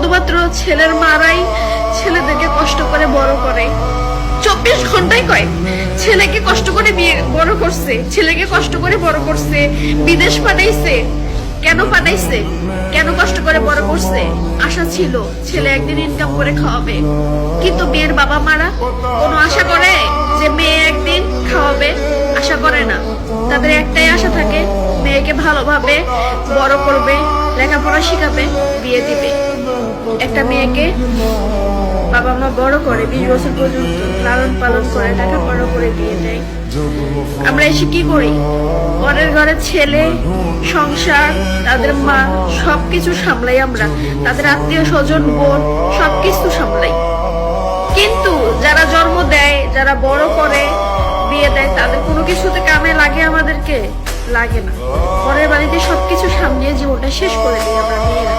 শুধুমাত্র ছেলের মারাই ছেলেদেরকে কষ্ট করে বড় করে। 24 ঘন্টায় কয় ছেলেকে কষ্ট করে বিয়ে বড় করছে, ছেলেকে কষ্ট করে বড় করছে, বিদেশ পাঠাইছে। কেন পাঠাইছে? কেন কষ্ট করে বড় করছে? আশা ছিল ছেলে একদিন ইনকাম করে খাওয়াবে। কিন্তু মেয়ের বাবা মারা কোনো আশা করে যে মেয়ে একদিন খাওয়াবে? আশা করে না। তাদের একটাই আশা থাকে, মেয়েকে ভালোভাবে বড় করবে, লেখাপড়া শিখাবে, বিয়ে দিবে। একটা মেয়েকে বাবা মা বড় করে 20 বছর পর্যন্ত লালন পালন করে, লেখাপড়া করে বিয়ে দেয়। আমরা এসে কি করি? পরের ঘরে ছেলে, সংসার, তাদের মা সবকিছু সামলাই আমরা, তাদের আত্মীয় স্বজন, বোন সবকিছু সামলাই। কিন্তু যারা জন্ম দেয়, যারা বড় করে বিয়ে দেয়, তাদের কোনো কিছুতে কামে লাগে? আমাদেরকে লাগে না। পরের বাড়িতে সবকিছু সামলিয়ে জীবনটা শেষ করে দিই আমরা মেয়েরা।